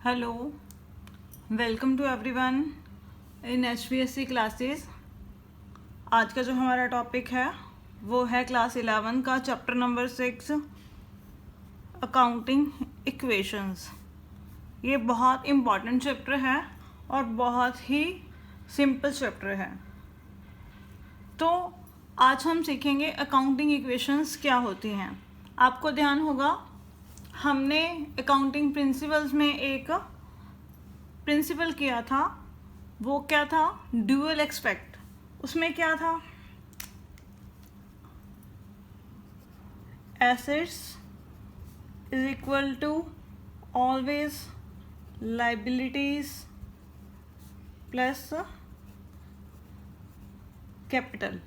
Hello, welcome to everyone in HPSC classes. आज का जो हमारा टॉपिक है वो है क्लास 11 का चैप्टर नंबर 6 अकाउंटिंग इक्वेशंस। ये बहुत इम्पॉर्टेंट चैप्टर है और बहुत ही सिंपल चैप्टर है। तो आज हम सीखेंगे अकाउंटिंग इक्वेशंस क्या होती हैं। आपको ध्यान होगा हमने अकाउंटिंग प्रिंसिपल्स में एक प्रिंसिपल किया था, वो क्या था? Dual aspect. उसमें क्या था? Assets is equal to always liabilities plus capital.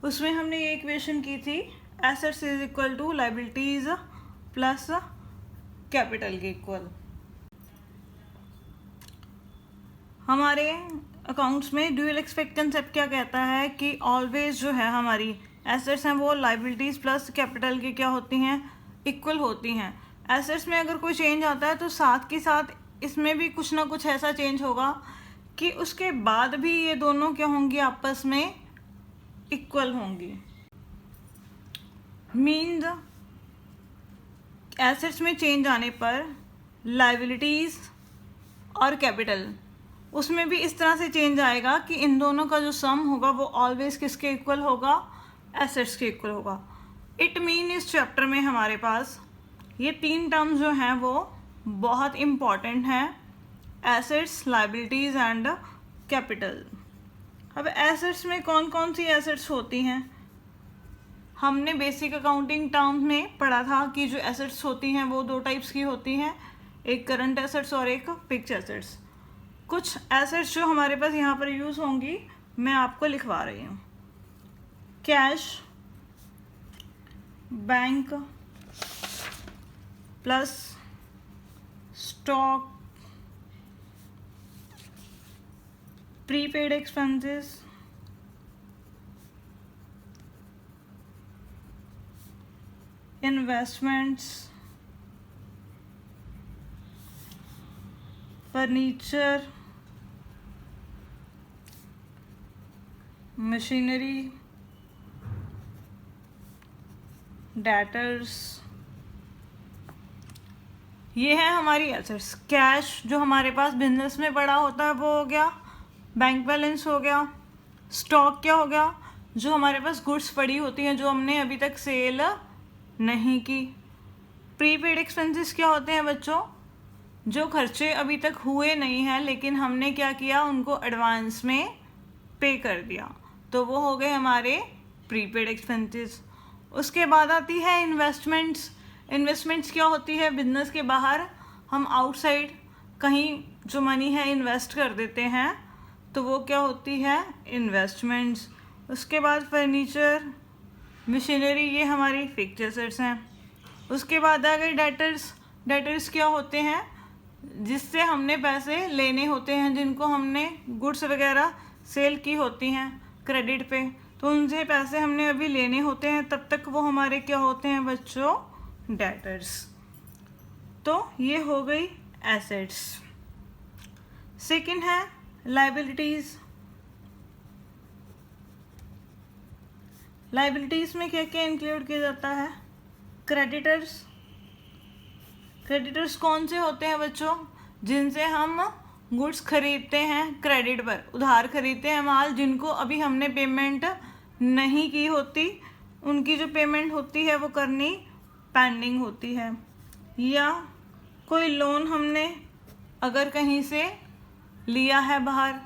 उसमें हमने ये इक्वेशन की थी, assets is equal to liabilities plus capital के इक्वल। हमारे अकाउंट्स में ड्यूअल एक्सपेक्ट कंसेप्ट क्या कहता है कि ऑलवेज जो है हमारी एसेट्स हैं वो लाइबिलिटीज़ प्लस कैपिटल की क्या होती हैं? इक्वल होती हैं। एसेट्स में अगर कोई चेंज आता है तो साथ के साथ इसमें भी कुछ ना कुछ ऐसा चेंज होगा कि उसके बाद भी ये दोनों क्या होंगी? आपस में इक्वल होंगी। मीन्स एसेट्स में चेंज आने पर लाइबिलिटीज़ और कैपिटल उसमें भी इस तरह से चेंज आएगा कि इन दोनों का जो सम होगा वो ऑलवेज किसके इक्वल होगा? एसेट्स के इक्वल होगा। इट मीन इस चैप्टर में हमारे पास ये तीन टर्म्स जो हैं वो बहुत इम्पॉर्टेंट हैं, एसेट्स, लाइबिलिटीज़ एंड कैपिटल। अब एसेट्स में कौन कौन सी एसेट्स होती हैं? हमने बेसिक अकाउंटिंग टर्म्स में पढ़ा था कि जो एसेट्स होती हैं वो दो टाइप्स की होती हैं, एक करंट एसेट्स और एक फिक्स्ड एसेट्स। कुछ एसेट्स जो हमारे पास यहाँ पर यूज़ होंगी मैं आपको लिखवा रही हूँ। Cash, bank plus stock, prepaid expenses, investments, furniture, machinery, debtors, ये है हमारी एसेट्स। कैश जो हमारे पास बिजनेस में पड़ा होता है वो हो गया, बैंक बैलेंस हो गया। स्टॉक क्या हो गया? जो हमारे पास गुड्स पड़ी होती हैं जो हमने अभी तक सेल नहीं की। प्रीपेड एक्सपेंसेस क्या होते हैं बच्चों? जो खर्चे अभी तक हुए नहीं हैं लेकिन हमने क्या किया? उनको एडवांस में पे कर दिया, तो वो हो गए हमारे प्रीपेड एक्सपेंसेस। उसके बाद आती है इन्वेस्टमेंट्स। इन्वेस्टमेंट्स क्या होती है? बिजनेस के बाहर हम आउटसाइड कहीं जो मनी है इन्वेस्ट कर देते हैं, तो वो क्या होती है? इन्वेस्टमेंट्स। उसके बाद फर्नीचर, मशीनरी, ये हमारी फिक्स्ड एसेट्स हैं। उसके बाद आ गए डेटर्स। डेटर्स क्या होते हैं? जिससे हमने पैसे लेने होते हैं, जिनको हमने गुड्स वगैरह सेल की होती हैं क्रेडिट पे, तो उनसे पैसे हमने अभी लेने होते हैं, तब तक वो हमारे क्या होते हैं बच्चों? डेटर्स। तो ये हो गई एसेट्स। सेकंड है लाइबिलिटीज़। लाइबिलिटीज़ में क्या क्या इंक्लूड किया जाता है? क्रेडिटर्स। क्रेडिटर्स कौन से होते हैं बच्चों? जिनसे हम गुड्स खरीदते हैं क्रेडिट पर, उधार खरीदते हैं माल, जिनको अभी हमने पेमेंट नहीं की होती, उनकी जो पेमेंट होती है वो करनी पेंडिंग होती है। या कोई लोन हमने अगर कहीं से लिया है बाहर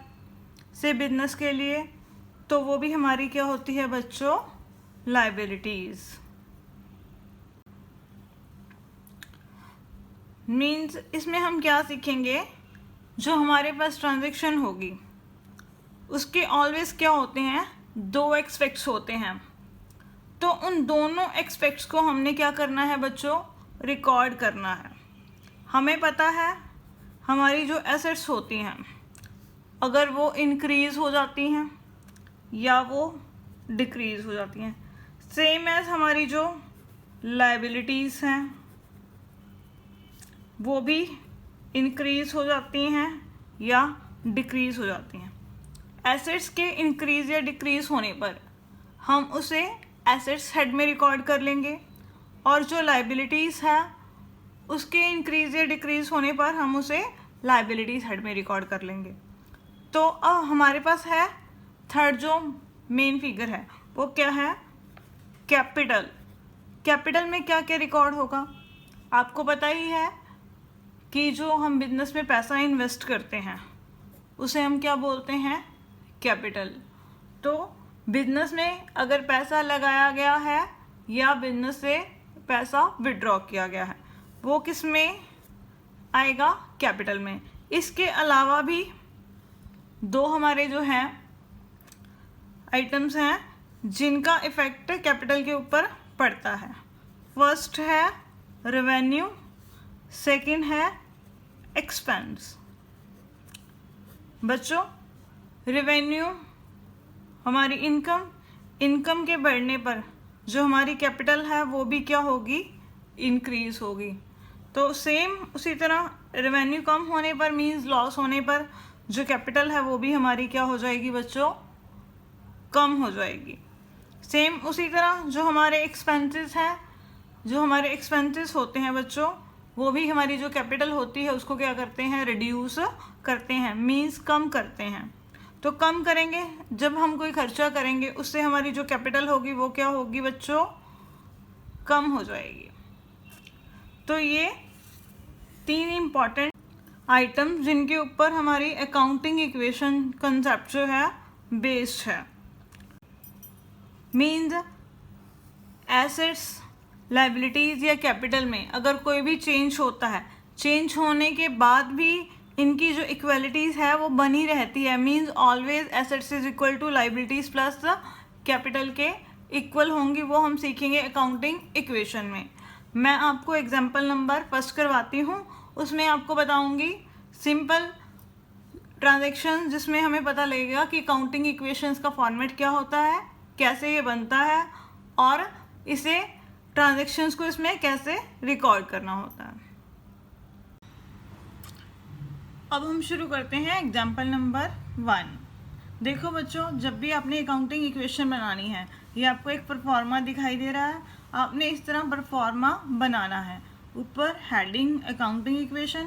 से बिजनेस के लिए, तो वो भी हमारी क्या होती है बच्चों? लाइबिलिटीज़। मीन्स इसमें हम क्या सीखेंगे? जो हमारे पास ट्रांजैक्शन होगी उसके ऑलवेज क्या होते हैं? दो एक्सपेक्ट्स होते हैं, तो उन दोनों एक्सपेक्ट्स को हमने क्या करना है बच्चों? रिकॉर्ड करना है। हमें पता है हमारी जो एसेट्स होती हैं अगर वो इंक्रीज़ हो जाती हैं या वो डिक्रीज़ हो जाती हैं, सेम एज हमारी जो लाइबिलिटीज़ हैं वो भी इंक्रीज हो जाती हैं या डिक्रीज हो जाती हैं। एसेट्स के इंक्रीज या डिक्रीज होने पर हम उसे एसेट्स हेड में रिकॉर्ड कर लेंगे, और जो लाइबिलिटीज़ है उसके इंक्रीज या डिक्रीज होने पर हम उसे लाइबिलिटीज़ हेड में रिकॉर्ड कर लेंगे। तो अब हमारे पास है थर्ड जो मेन फिगर है वो क्या है, कैपिटल। कैपिटल में क्या क्या रिकॉर्ड होगा, आपको पता ही है कि जो हम बिजनेस में पैसा इन्वेस्ट करते हैं उसे हम क्या बोलते हैं, कैपिटल। तो बिजनेस में अगर पैसा लगाया गया है या बिजनेस से पैसा विड्रॉ किया गया है वो किस में आएगा, कैपिटल में। इसके अलावा भी दो हमारे जो हैं आइटम्स हैं जिनका इफेक्ट कैपिटल के ऊपर पड़ता है। फर्स्ट है रेवेन्यू, सेकंड है एक्सपेंस। बच्चों, रेवेन्यू हमारी इनकम के बढ़ने पर जो हमारी कैपिटल है वो भी क्या होगी, इंक्रीज होगी। तो सेम उसी तरह रेवेन्यू कम होने पर मींस लॉस होने पर जो कैपिटल है वो भी हमारी क्या हो जाएगी बच्चों, कम हो जाएगी। सेम उसी तरह जो हमारे एक्सपेंसेस हैं, जो हमारे एक्सपेंसेस होते हैं बच्चों, वो भी हमारी जो कैपिटल होती है उसको क्या करते हैं, रिड्यूस करते हैं, मींस कम करते हैं। तो कम करेंगे, जब हम कोई खर्चा करेंगे उससे हमारी जो कैपिटल होगी वो क्या होगी बच्चों, कम हो जाएगी। तो ये तीन इम्पॉर्टेंट आइटम जिनके ऊपर हमारी अकाउंटिंग इक्वेशन कंसेप्ट जो है बेस्ड है। मीन्स एसेट्स, लाइबिलिटीज़ या कैपिटल में अगर कोई भी चेंज होता है, चेंज होने के बाद भी इनकी जो इक्वलिटीज़ है वो बनी रहती है। Means always assets is equal to liabilities plus capital के इक्वल होंगी, वो हम सीखेंगे अकाउंटिंग इक्वेशन में। मैं आपको एग्जाम्पल नंबर फर्स्ट करवाती हूँ, उसमें आपको बताऊँगी सिंपल ट्रांजैक्शन जिसमें हमें पता लगेगा कि अकाउंटिंग इक्वेशंस का फॉर्मेट क्या होता है, कैसे ये बनता है, और इसे ट्रांजैक्शंस को इसमें कैसे रिकॉर्ड करना होता है। अब हम शुरू करते हैं एग्जाम्पल नंबर 1। देखो बच्चों, जब भी आपने अकाउंटिंग इक्वेशन बनानी है, ये आपको एक परफॉर्मा दिखाई दे रहा है, आपने इस तरह परफॉर्मा बनाना है। ऊपर हेडिंग अकाउंटिंग इक्वेशन,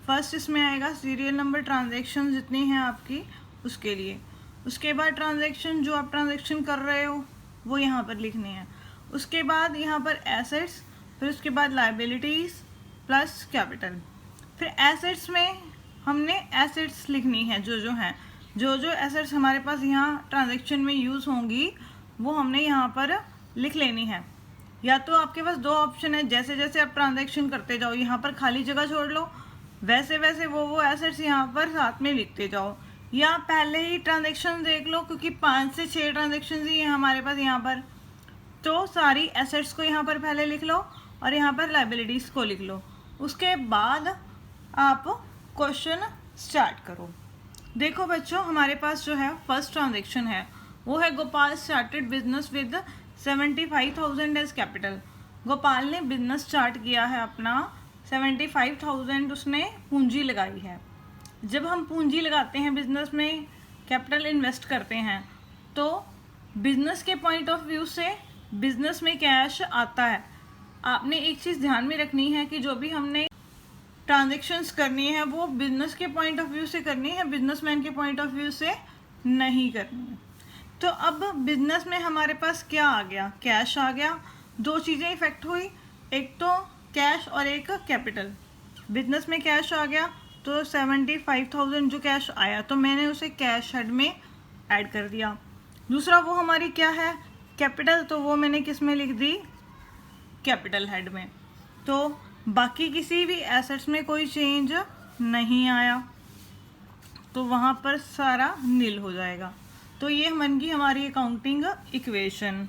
फर्स्ट इसमें आएगा सीरियल नंबर ट्रांजैक्शन जितनी हैं आपकी उसके लिए। उसके बाद ट्रांजैक्शन जो आप ट्रांजैक्शन कर रहे हो वो यहाँ पर लिखनी है। उसके बाद यहाँ पर एसेट्स, फिर उसके बाद लाइबिलिटीज़ प्लस कैपिटल। फिर एसेट्स में हमने एसेट्स लिखनी है, जो हैं जो एसेट्स हमारे पास यहाँ ट्रांजैक्शन में यूज़ होंगी वो हमने यहाँ पर लिख लेनी है। या तो आपके पास दो ऑप्शन है, जैसे जैसे आप ट्रांजैक्शन करते जाओ यहाँ पर खाली जगह छोड़ लो, वैसे वैसे वो एसेट्स यहाँ पर साथ में लिखते जाओ, या पहले ही ट्रांजैक्शन देख लो क्योंकि 5 से 6 ट्रांजैक्शन ही हैं हमारे पास यहाँ पर। तो सारी एसेट्स को यहाँ पर पहले लिख लो और यहाँ पर लाइबिलिटीज़ को लिख लो। उसके बाद आप क्वेश्चन स्टार्ट करो। देखो बच्चों, हमारे पास जो है फर्स्ट ट्रांजैक्शन है वो है Gopal started business with 75,000 as capital. Gopal ने बिजनेस स्टार्ट किया है अपना, 75,000 उसने पूंजी लगाई है। जब हम पूंजी लगाते हैं बिजनेस में, कैपिटल इन्वेस्ट करते हैं, तो बिजनेस के पॉइंट ऑफ व्यू से बिजनेस में कैश आता है। आपने एक चीज़ ध्यान में रखनी है कि जो भी हमने ट्रांजैक्शंस करनी है वो बिजनेस के पॉइंट ऑफ व्यू से करनी है, बिजनेसमैन के पॉइंट ऑफ व्यू से नहीं करनी है। तो अब बिजनेस में हमारे पास क्या आ गया, कैश आ गया। दो चीज़ें इफेक्ट हुई, एक तो कैश और एक कैपिटल। बिजनेस में कैश आ गया तो 75,000 जो कैश आया तो मैंने उसे कैश हेड में ऐड कर दिया। दूसरा वो हमारी क्या है, कैपिटल, तो वो मैंने किस में लिख दी, कैपिटल हेड में। तो बाकी किसी भी एसेट्स में कोई चेंज नहीं आया तो वहाँ पर सारा नील हो जाएगा। तो ये बन गई हमारी accounting equation.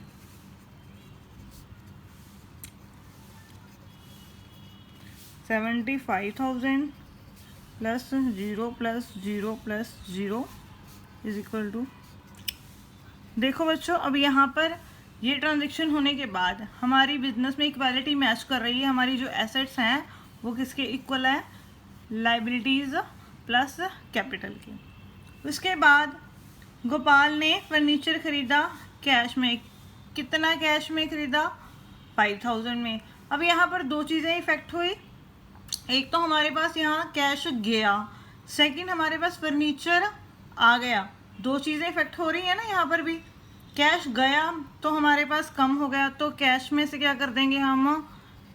$75,000 plus 0 plus 0 plus 0 is equal to. देखो बच्चों, अब यहाँ पर ये ट्रांजैक्शन होने के बाद हमारी बिजनेस में इक्वालिटी मैच कर रही है। हमारी जो एसेट्स हैं वो किसके इक्वल है, लाइबिलिटीज़ प्लस कैपिटल की। उसके बाद गोपाल ने फर्नीचर ख़रीदा कैश में। कितना कैश में ख़रीदा? 5000 में। अब यहाँ पर दो चीज़ें इफ़ेक्ट हुई, एक तो हमारे पास यहाँ कैश गया, सेकंड हमारे पास फर्नीचर आ गया। दो चीज़ें इफ़ेक्ट हो रही है ना यहाँ पर भी। कैश गया तो हमारे पास कम हो गया, तो कैश में से क्या कर देंगे हम?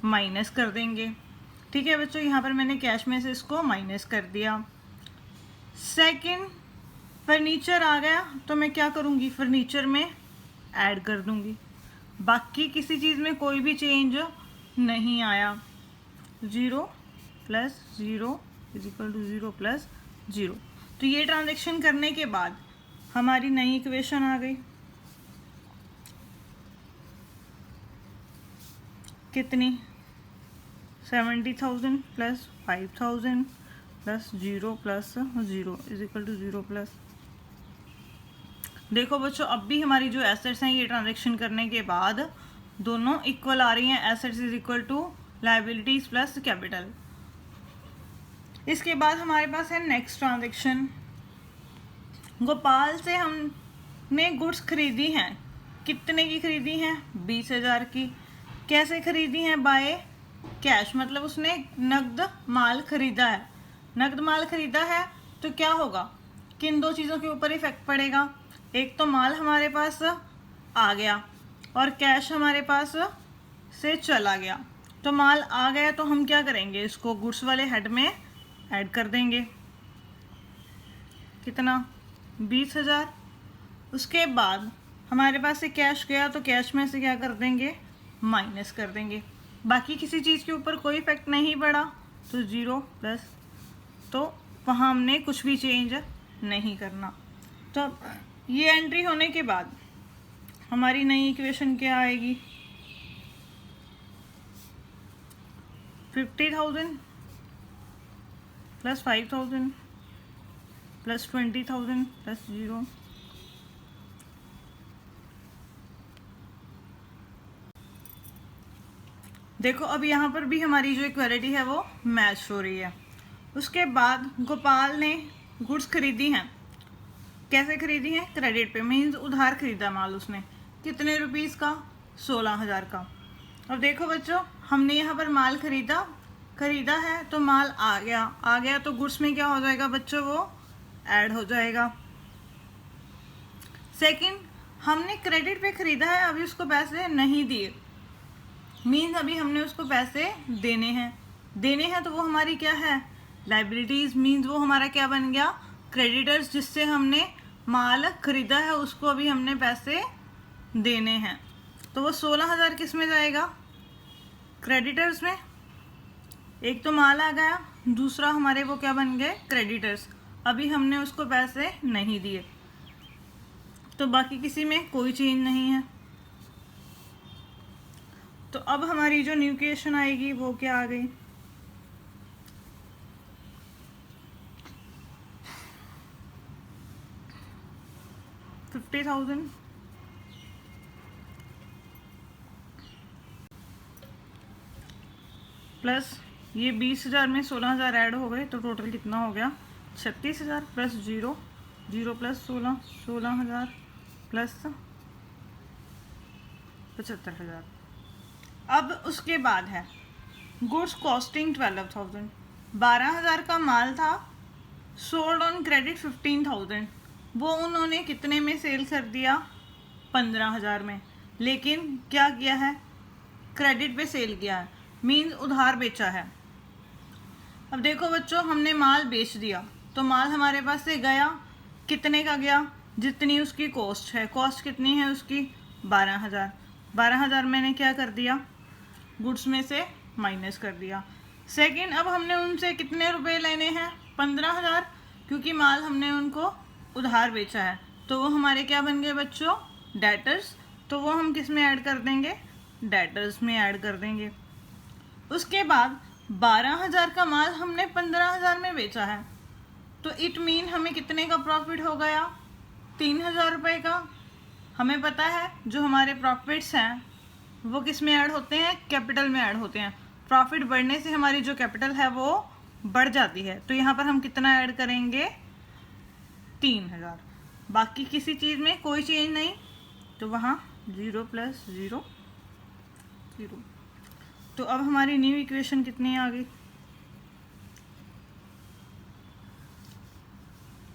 माइनस कर देंगे। ठीक है बच्चों, यहाँ पर मैंने कैश में से इसको माइनस कर दिया। सेकंड, फर्नीचर आ गया तो मैं क्या करूँगी? फर्नीचर में ऐड कर दूँगी। बाकी किसी चीज़ में कोई भी चेंज नहीं आया। 0 plus 0 is equal to 0 plus 0। तो ये ट्रांजेक्शन करने के बाद हमारी नई इक्वेशन आ गई। कितनी? 70,000 plus 5,000 plus 0 plus 0 is equal to 0 plus. देखो बच्चों, अब भी हमारी जो एसेट्स हैं ये ट्रांजेक्शन करने के बाद दोनों इक्वल आ रही हैं। Assets is equal to liabilities plus capital. इसके बाद हमारे पास है नेक्स्ट ट्रांजेक्शन। गोपाल से हमने गुड्स खरीदी हैं। कितने की खरीदी हैं? 20,000 की। कैसे खरीदी हैं? बाय कैश, मतलब उसने नकद माल खरीदा है। नकद माल खरीदा है तो क्या होगा? किन दो चीज़ों के ऊपर इफेक्ट पड़ेगा? एक तो माल हमारे पास आ गया और कैश हमारे पास से चला गया। तो माल आ गया तो हम क्या करेंगे? इसको गुड्स वाले हेड में ऐड कर देंगे। कितना? 20,000। उसके बाद हमारे पास से कैश गया तो कैश में से क्या कर देंगे? माइनस कर देंगे। बाकी किसी चीज़ के ऊपर कोई इफेक्ट नहीं पड़ा तो 0 प्लस, तो वहाँ हमने कुछ भी चेंज नहीं करना। तो ये एंट्री होने के बाद हमारी नई इक्वेशन क्या आएगी? 50,000 प्लस 5,000 प्लस 20,000 प्लस 0। देखो अब यहाँ पर भी हमारी जो इक्वालिटी है वो मैच हो रही है। उसके बाद गोपाल ने गुड्स खरीदी हैं। कैसे खरीदी हैं? क्रेडिट पे, मीन्स उधार खरीदा माल उसने। कितने रुपीज़ का? 16,000 का। अब देखो बच्चों, हमने यहाँ पर माल खरीदा है तो माल आ गया तो गुड्स में क्या हो जाएगा बच्चों? वो ऐड हो जाएगा। सेकंड, हमने क्रेडिट पे खरीदा है, अभी उसको पैसे नहीं दिए, मीन्स अभी हमने उसको पैसे देने हैं तो वो हमारी क्या है? लाइबिलिटीज़, मीन्स वो हमारा क्या बन गया? क्रेडिटर्स। जिससे हमने माल खरीदा है उसको अभी हमने पैसे देने हैं, तो वो 16,000 किस में जाएगा? क्रेडिटर्स में। एक तो माल आ गया, दूसरा हमारे वो क्या बन गए? क्रेडिटर्स। अभी हमने उसको पैसे नहीं दिए, तो बाकी किसी में कोई चेंज नहीं है। तो अब हमारी जो न्यू इक्वेशन आएगी वो क्या आ गई? 50,000 प्लस ये 20,000 में 16,000 ऐड हो गए तो टोटल कितना हो गया? 36,000 प्लस 0 प्लस 16,000 प्लस 75,000। अब उसके बाद है गुड्स कॉस्टिंग 12,000। 12,000 का माल था, सोल्ड ऑन क्रेडिट 15,000। वो उन्होंने कितने में सेल कर दिया? 15,000 में। लेकिन क्या किया है? क्रेडिट पे सेल किया है, मीन्स उधार बेचा है। अब देखो बच्चों, हमने माल बेच दिया तो माल हमारे पास से गया। कितने का गया? जितनी उसकी कॉस्ट है। कॉस्ट कितनी है उसकी? 12,000। 12,000 मैंने क्या कर दिया? गुड्स में से माइनस कर दिया। सेकंड, अब हमने उनसे कितने रुपए लेने हैं? 15,000, क्योंकि माल हमने उनको उधार बेचा है। तो वो हमारे क्या बन गए बच्चों? डेटर्स। तो वो हम किस में ऐड कर देंगे? डेटर्स में ऐड कर देंगे। उसके बाद 12,000 का माल हमने 15,000 में बेचा है, तो इट मीन हमें कितने का प्रॉफिट हो गया? 3,000 रुपये का। हमें पता है जो हमारे प्रॉफिट्स हैं वो किस में ऐड होते हैं? कैपिटल में ऐड होते हैं। प्रॉफिट बढ़ने से हमारी जो कैपिटल है वो बढ़ जाती है, तो यहाँ पर हम कितना ऐड करेंगे, 3000। बाकी किसी चीज़ में कोई चेंज नहीं, तो वहाँ 0 + 0 0। तो अब हमारी न्यू इक्वेशन कितनी आ गई,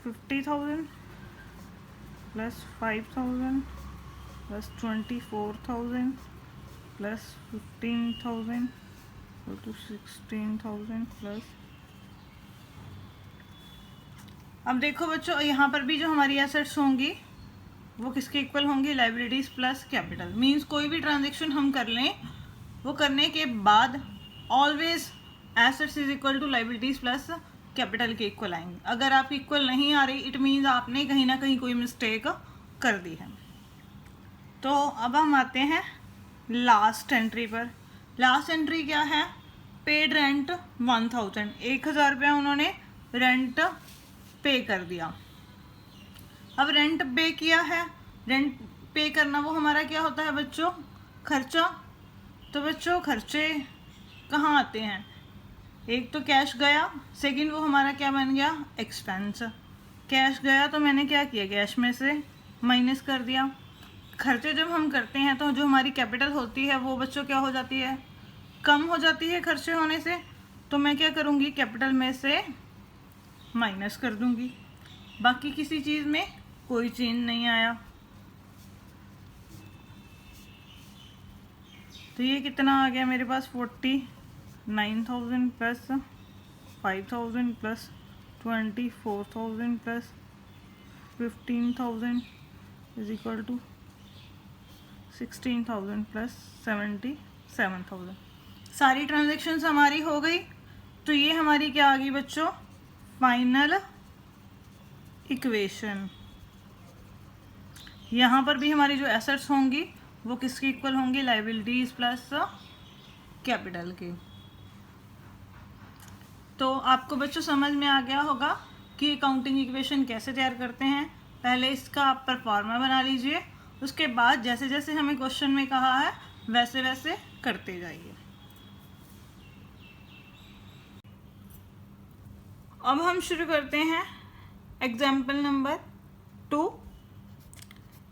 50,000 + 5,000 + 24,000 + 15,000 = 16,000 प्लस। अब देखो बच्चों, यहाँ पर भी जो हमारी एसेट्स होंगी वो किसके इक्वल होंगी, लाइबिलिटीज प्लस कैपिटल। मींस कोई भी ट्रांजेक्शन हम कर लें, वो करने के बाद always assets is equal to liabilities plus capital के इक्वल आएंगे। अगर आप इक्वल नहीं आ रही, इट मीन्स आपने कहीं ना कहीं कोई मिस्टेक कर दी है। तो अब हम आते हैं लास्ट एंट्री पर। लास्ट एंट्री क्या है, पेड रेंट 1000, 1000 रुपया उन्होंने रेंट पे कर दिया। अब रेंट पे किया है, रेंट पे करना वो हमारा क्या होता है बच्चों, खर्चा। तो बच्चों खर्चे कहाँ आते हैं, एक तो कैश गया, सेकंड वो हमारा क्या बन गया, एक्सपेंस। कैश गया तो मैंने क्या किया, कैश में से माइनस कर दिया। खर्चे जब हम करते हैं तो जो हमारी कैपिटल होती है वो बच्चों क्या हो जाती है, कम हो जाती है खर्चे होने से। तो मैं क्या करूँगी, कैपिटल में से माइनस कर दूँगी। बाकी किसी चीज़ में कोई चेंज नहीं आया। तो ये कितना आ गया मेरे पास, 49,000 plus 5,000 plus 24,000 plus 15,000 is equal to 16,000 plus 77,000। सारी ट्रांजेक्शन्स हमारी हो गई। तो ये हमारी क्या आ गई बच्चों, फाइनल इक्वेशन। यहाँ पर भी हमारी जो एसेट्स होंगी वो किसके इक्वल होंगी, लाइबिलिटीज प्लस कैपिटल के। तो आपको बच्चों समझ में आ गया होगा कि अकाउंटिंग इक्वेशन कैसे तैयार करते हैं। पहले इसका आप परफॉर्मा बना लीजिए, उसके बाद जैसे जैसे हमें क्वेश्चन में कहा है वैसे वैसे करते जाइए। अब हम शुरू करते हैं एग्जाम्पल नंबर 2।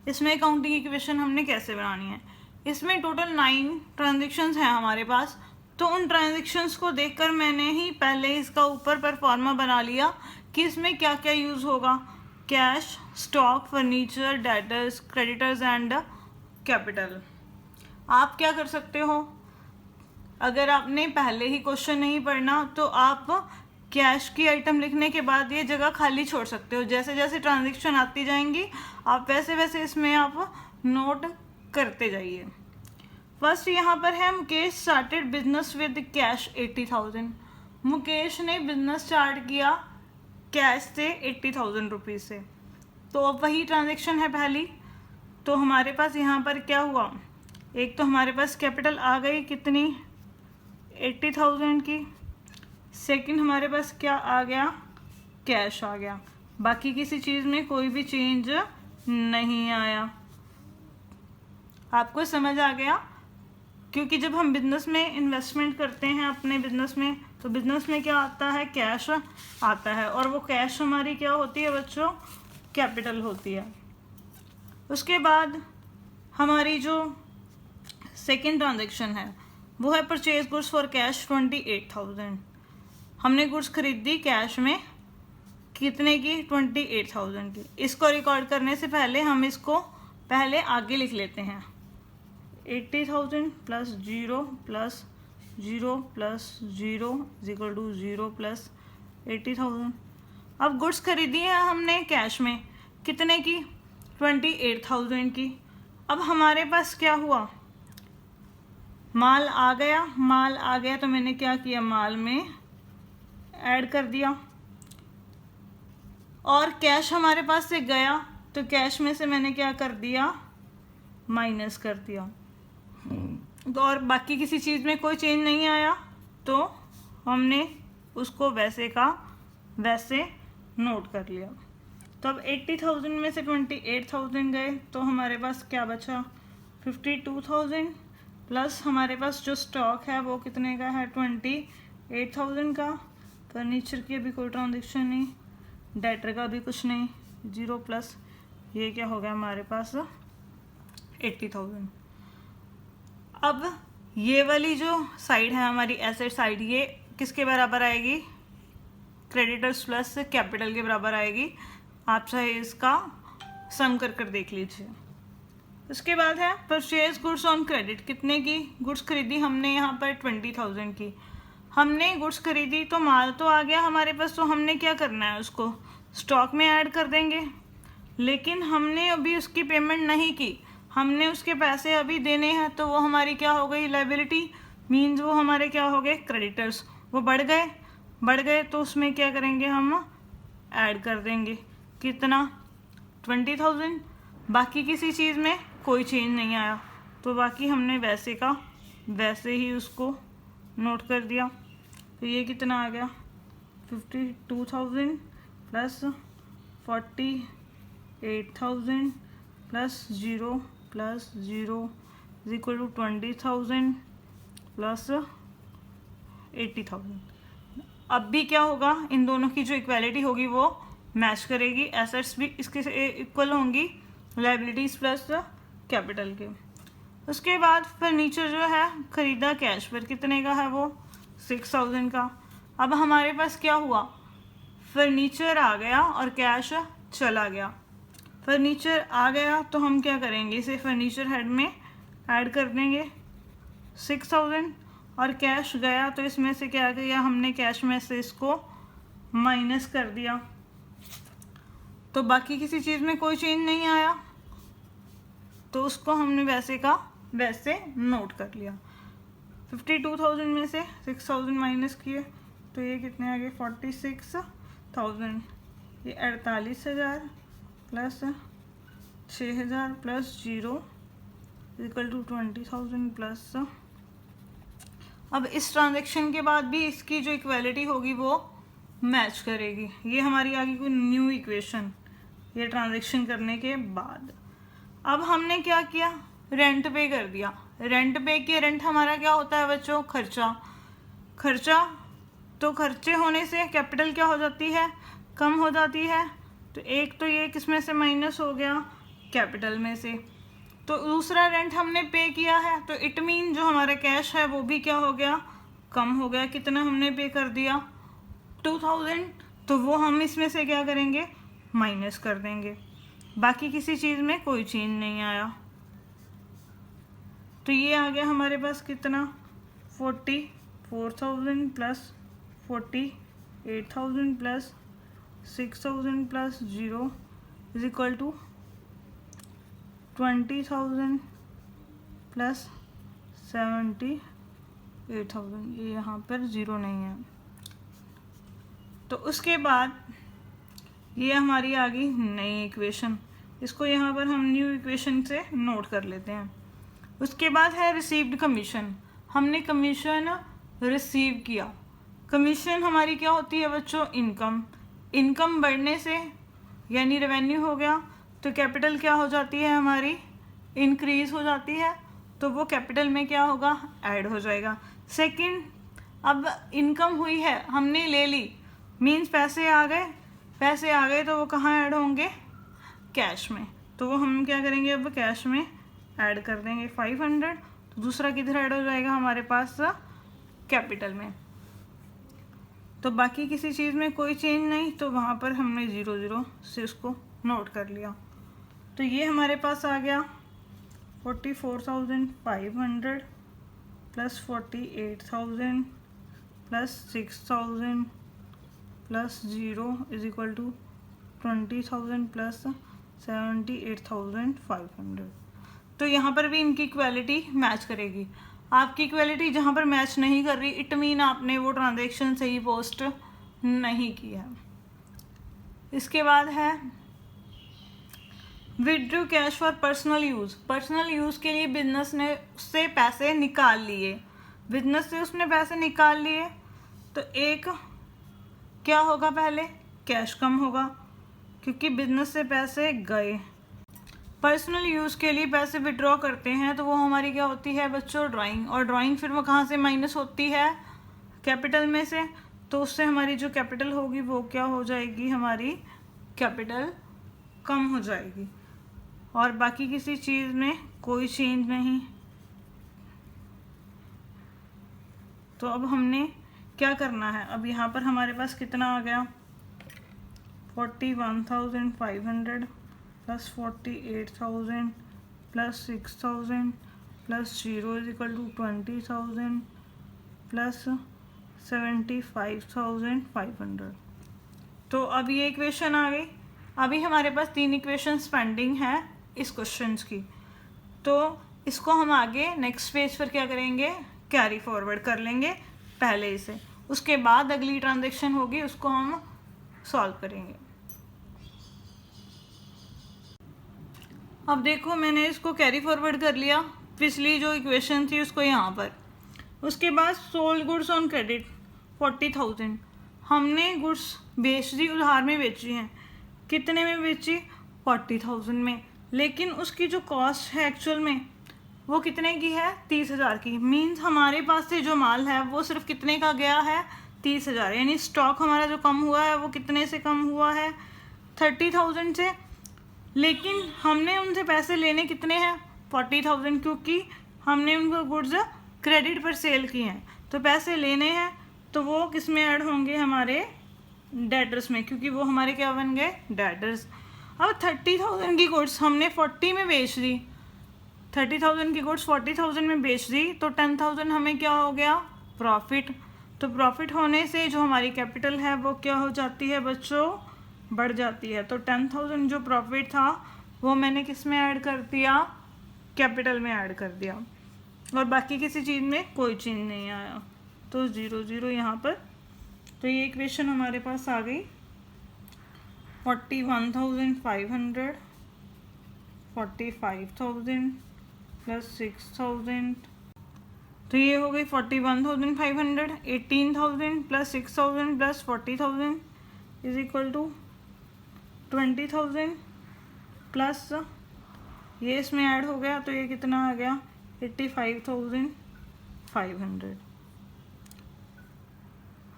इसमें अकाउंटिंग इक्वेशन हमने कैसे बनानी है। इसमें टोटल 9 ट्रांजेक्शन्स हैं हमारे पास। तो उन ट्रांजेक्शन्स को देखकर मैंने ही पहले इसका ऊपर परफॉर्मा बना लिया कि इसमें क्या क्या यूज़ होगा, cash, stock, furniture, debtors, creditors and capital. आप क्या कर सकते हो, अगर आपने पहले ही क्वेश्चन नहीं पढ़ना तो आप कैश की आइटम लिखने के बाद ये जगह खाली छोड़ सकते हो। जैसे जैसे ट्रांजेक्शन आती जाएंगी आप वैसे वैसे इसमें आप नोट करते जाइए। फर्स्ट यहाँ पर है, Mukesh started business with cash 80,000। Mukesh ने बिजनेस स्टार्ट किया कैश से 80,000 रुपीज़ से। तो अब वही ट्रांजेक्शन है पहली। तो हमारे पास यहाँ पर क्या हुआ, एक तो हमारे पास कैपिटल आ गई कितनी, 80,000 की। सेकंड हमारे पास क्या आ गया, कैश आ गया। बाकी किसी चीज़ में कोई भी चेंज नहीं आया। आपको समझ आ गया, क्योंकि जब हम बिजनेस में इन्वेस्टमेंट करते हैं अपने बिजनेस में, तो बिजनेस में क्या आता है, कैश आता है। और वो कैश हमारी क्या होती है बच्चों, कैपिटल होती है। उसके बाद हमारी जो सेकंड ट्रांजैक्शन है वो है परचेज गुड्स फॉर कैश 28,000। हमने गुड्स खरीदी कैश में कितने की, 28,000 की। इसको रिकॉर्ड करने से पहले हम इसको पहले आगे लिख लेते हैं, 80,000 plus 0 plus 0 plus 0 is equal to 0 plus 80,000। अब गुड्स खरीदी है हमने कैश में कितने की, 28,000 की। अब हमारे पास क्या हुआ, माल आ गया। माल आ गया तो मैंने क्या किया, माल में ऐड कर दिया। और कैश हमारे पास से गया तो कैश में से मैंने क्या कर दिया, माइनस कर दिया। तो और बाकी किसी चीज़ में कोई चेंज नहीं आया, तो हमने उसको वैसे का वैसे नोट कर लिया। तो अब 80,000 में से 28,000 गए तो हमारे पास क्या बचा, 52,000 प्लस हमारे पास जो स्टॉक है वो कितने का है, 28,000 का। फर्नीचर की अभी कोई ट्रांजेक्शन नहीं, डेटर का भी कुछ नहीं, 0 प्लस ये क्या हो गया हमारे पास 80,000। अब ये वाली जो साइड है हमारी एसेट साइड, ये किसके बराबर आएगी? क्रेडिटर्स प्लस कैपिटल के बराबर आएगी। आप चाहे इसका सम कर देख लीजिए। उसके बाद है परचेज गुड्स ऑन क्रेडिट। कितने की गुड्स खरीदी हमने? यहाँ पर 20,000 की हमने गुड्स खरीदी, तो माल तो आ गया हमारे पास, तो हमने क्या करना है? उसको स्टॉक में ऐड कर देंगे। लेकिन हमने अभी उसकी पेमेंट नहीं की, हमने उसके पैसे अभी देने हैं, तो वो हमारी क्या हो गई? लायबिलिटी। मीन्स वो हमारे क्या हो गए? क्रेडिटर्स। वो बढ़ गए तो उसमें क्या करेंगे? हम ऐड कर देंगे। कितना? 20,000। बाकी किसी चीज़ में कोई चेंज नहीं आया, तो बाकी हमने वैसे का वैसे ही उसको नोट कर दिया। तो ये कितना आ गया? 52,000 plus 48,000 plus 0 is equal to 20,000 plus 80,000। अब भी क्या होगा? इन दोनों की जो इक्वालिटी होगी वो मैच करेगी। एसेट्स भी इसके इक्वल होंगी लायबिलिटीज प्लस कैपिटल के। उसके बाद फर्नीचर जो है खरीदा कैश पर, कितने का है वो? 6,000 का। अब हमारे पास क्या हुआ? फर्नीचर आ गया और कैश चला गया। फर्नीचर आ गया तो हम क्या करेंगे? इसे फर्नीचर हेड में ऐड कर देंगे 6,000, और कैश गया तो इसमें से क्या किया हमने? कैश में से इसको माइनस कर दिया, तो बाकी किसी चीज़ में कोई चेंज नहीं आया, तो उसको हमने वैसे का वैसे नोट कर लिया। 52,000 में से 6,000 माइनस किए तो ये कितने आ गए? 46,000। ये 48,000 plus 6,000 plus 0 equal to 20,000 plus. अब इस ट्रांजैक्शन के बाद भी इसकी जो इक्वालिटी होगी वो मैच करेगी। ये हमारी आ गई कोई न्यू इक्वेशन ये ट्रांजैक्शन करने के बाद। अब हमने क्या किया? रेंट पे कर दिया। रेंट पे किया। रेंट हमारा क्या होता है बच्चों? खर्चा। तो खर्चे होने से कैपिटल क्या हो जाती है? कम हो जाती है। तो एक तो ये किसमें से माइनस हो गया? कैपिटल में से। तो दूसरा रेंट हमने पे किया है, तो इट मीन जो हमारा कैश है वो भी क्या हो गया? कम हो गया। कितना हमने पे कर दिया? 2,000। तो वो हम इसमें से क्या करेंगे? माइनस कर देंगे। बाकी किसी चीज़ में कोई चेंज नहीं आया। तो ये आ गया हमारे पास कितना? 44,000 plus 48,000 plus 6,000 plus 0 is equal to 20,000 plus 78,000। ये यहाँ पर 0 नहीं है। तो उसके बाद ये हमारी आ गई नई इक्वेशन। इसको यहाँ पर हम न्यू इक्वेशन से नोट कर लेते हैं। उसके बाद है रिसीव्ड कमीशन। हमने कमीशन रिसीव किया। कमीशन हमारी क्या होती है बच्चों? इनकम। इनकम बढ़ने से यानी रेवेन्यू हो गया, तो कैपिटल क्या हो जाती है हमारी? इंक्रीज हो जाती है, तो वो कैपिटल में क्या होगा? ऐड हो जाएगा। सेकंड, अब इनकम हुई है, हमने ले ली, मीन्स पैसे आ गए तो वो कहाँ ऐड होंगे? कैश में। तो वो हम क्या करेंगे? अब कैश में ऐड कर देंगे 500। तो दूसरा किधर ऐड हो जाएगा हमारे पास? कैपिटल में। तो बाकी किसी चीज़ में कोई चेंज नहीं, तो वहाँ पर हमने 0 से उसको नोट कर लिया। तो ये हमारे पास आ गया 44,500 plus 48,000 plus 6,000 plus 0 is equal to 20,000 plus 78,500। तो यहाँ पर भी इनकी इक्वालिटी मैच करेगी। आपकी इक्वालिटी जहाँ पर मैच नहीं कर रही, इट मीन आपने वो ट्रांजैक्शन सही पोस्ट नहीं किया। इसके बाद है withdrew cash for personal use. Personal use के लिए बिजनेस ने उससे पैसे निकाल लिए। बिजनेस से उसने पैसे निकाल लिए, तो एक क्या होगा? पहले कैश कम होगा क्योंकि बिजनेस से पैसे गए। पर्सनल यूज़ के लिए पैसे विड्रॉ करते हैं, तो वो हमारी क्या होती है बच्चों? ड्राइंग। और ड्राइंग फिर वो कहाँ से माइनस होती है? कैपिटल में से। तो उससे हमारी जो कैपिटल होगी वो क्या हो जाएगी, हमारी कैपिटल कम हो जाएगी। और बाकी किसी चीज़ में कोई चेंज नहीं। तो अब हमने क्या करना है, अब यहाँ पर हमारे पास कितना आ गया, 41,500 plus 48,000 plus 6,000 plus 0 is equal to 20,000 plus 75,500। तो अब ये इक्वेशन आ गई। अभी हमारे पास 3 इक्वेशंस पेंडिंग है इस क्वेश्चंस की, तो इसको हम आगे नेक्स्ट पेज पर क्या करेंगे, कैरी फॉरवर्ड कर लेंगे पहले इसे, उसके बाद अगली ट्रांजैक्शन होगी उसको हम सॉल्व करेंगे। अब देखो मैंने इसको कैरी फॉरवर्ड कर लिया, पिछली जो इक्वेशन थी उसको यहाँ पर। उसके बाद सोल्ड गुड्स ऑन क्रेडिट 40,000, हमने गुड्स बेच दी, उधार में बेची हैं। कितने में बेची, 40,000 में, लेकिन उसकी जो कॉस्ट है एक्चुअल में वो कितने की है, 30,000 की। मीन्स हमारे पास से जो माल है वो सिर्फ कितने का गया है, 30,000। यानी स्टॉक हमारा जो कम हुआ है वो कितने से कम हुआ है, 30,000 से। लेकिन हमने उनसे पैसे लेने कितने हैं, 40,000, क्योंकि हमने उनको गुड्स क्रेडिट पर सेल किए हैं। तो पैसे लेने हैं तो वो किस में ऐड होंगे, हमारे डेटर्स में, क्योंकि वो हमारे क्या बन गए, डेटर्स। अब 30,000 की गुड्स हमने 40 में बेच दी, 30,000 की गुड्स 40,000 में बेच दी, तो 10,000 हमें क्या हो गया, प्रॉफिट। तो प्रॉफिट होने से जो हमारी कैपिटल है वो क्या हो जाती है बच्चों, बढ़ जाती है। तो 10,000 जो प्रॉफिट था वो मैंने किस में ऐड कर दिया, कैपिटल में ऐड कर दिया, और बाकी किसी चीज़ में कोई चेंज नहीं आया। तो 0 0 यहाँ पर। तो ये इक्वेशन हमारे पास आ गई, 41,500 45,000 प्लस 6,000, तो ये हो गई 41,500, 18,000 plus 6,000 plus 40,000 is equal to 20,000 plus ये इसमें ऐड हो गया, तो ये कितना आ गया, 85,500।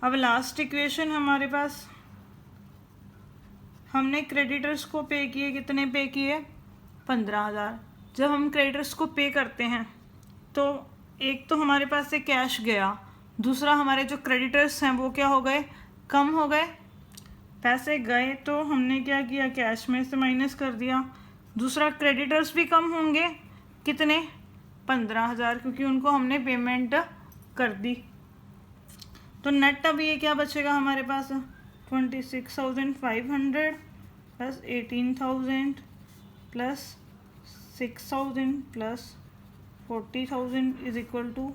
अब लास्ट इक्वेशन हमारे पास, हमने क्रेडिटर्स को पे किए, कितने पे किए, 15,000। जब हम क्रेडिटर्स को पे करते हैं तो एक तो हमारे पास से कैश गया, दूसरा हमारे जो क्रेडिटर्स हैं वो क्या हो गए, कम हो गए। पैसे गए तो हमने क्या किया, कैश में से माइनस कर दिया। दूसरा क्रेडिटर्स भी कम होंगे, कितने, 15,000, क्योंकि उनको हमने पेमेंट कर दी। तो नेट अब ये क्या बचेगा हमारे पास, 26,500 plus 18,000 plus 6,000 plus 40,000 is equal to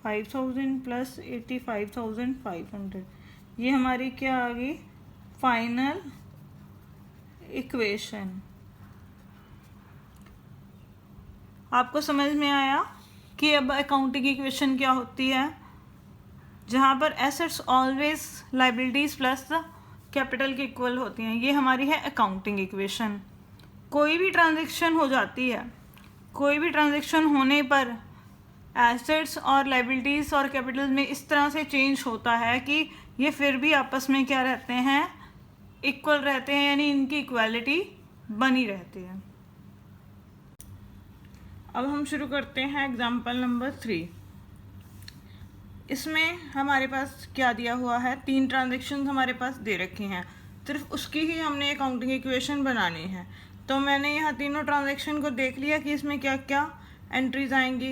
5,000 plus 85,500। ये हमारी क्या आ गई, फाइनल इक्वेशन। आपको समझ में आया कि अब अकाउंटिंग इक्वेशन क्या होती है, जहाँ पर assets always liabilities plus capital के इक्वल होती हैं। ये हमारी है अकाउंटिंग इक्वेशन। कोई भी ट्रांजैक्शन हो जाती है, कोई भी ट्रांजैक्शन होने पर एसेट्स और लाइबिलिटीज़ और कैपिटल में इस तरह से चेंज होता है कि ये फिर भी आपस में क्या रहते हैं, इक्वल रहते हैं, यानी इनकी इक्वालिटी बनी रहती है। अब हम शुरू करते हैं एग्जाम्पल नंबर 3। इसमें हमारे पास क्या दिया हुआ है, 3 ट्रांजैक्शन हमारे पास दे रखी हैं, सिर्फ उसकी ही हमने अकाउंटिंग इक्वेशन बनानी है। तो मैंने यहाँ तीनों ट्रांजैक्शन को देख लिया कि इसमें क्या क्या एंट्रीज आएंगी,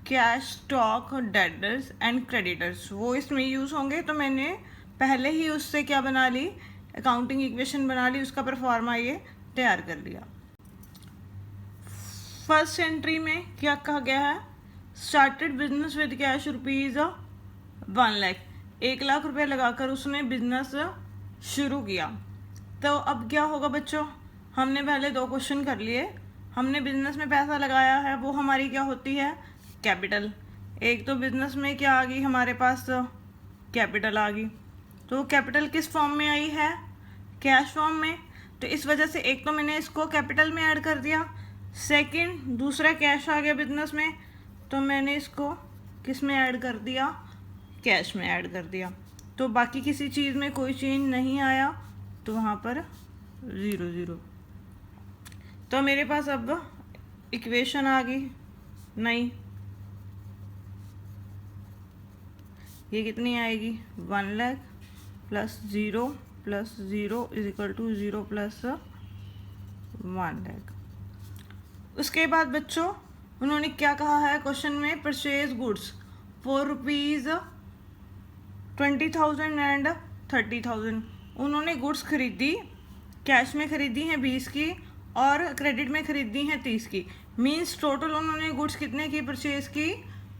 cash, stock, debtors and creditors, वो इसमें यूज़ होंगे। तो मैंने पहले ही उससे क्या बना ली, अकाउंटिंग इक्वेशन बना ली, उसका परफॉर्मा ये तैयार कर लिया। फर्स्ट एंट्री में क्या कहा गया है, started business with cash rupees 1 lakh, 1 lakh रुपये लगाकर उसने बिजनेस शुरू किया। तो अब क्या होगा बच्चों, हमने पहले 2 क्वेश्चन कर लिए। हमने बिजनेस में पैसा लगाया है, वो हमारी क्या होती है, कैपिटल। एक तो बिजनेस में क्या आ गई हमारे पास, कैपिटल आ गई। तो कैपिटल किस फॉर्म में आई है, कैश फॉर्म में। तो इस वजह से एक तो मैंने इसको कैपिटल में ऐड कर दिया, सेकंड दूसरा कैश आ गया बिजनेस में, तो मैंने इसको किस में ऐड कर दिया, कैश में ऐड कर दिया। तो बाकी किसी चीज़ में कोई चेंज नहीं आया, तो वहाँ पर 0 0। तो मेरे पास अब इक्वेशन आ गई नहीं, ये कितनी आएगी 1 lakh plus 0 plus 0 is equal to 0 plus 1 lakh. उसके बाद बच्चों उन्होंने क्या कहा है क्वेश्चन में, purchase goods for rupees 20,000 and 30,000। उन्होंने गुड्स खरीदी, कैश में खरीदी हैं 20 की और क्रेडिट में खरीदी हैं 30 की। मींस टोटल उन्होंने गुड्स कितने की परचेज की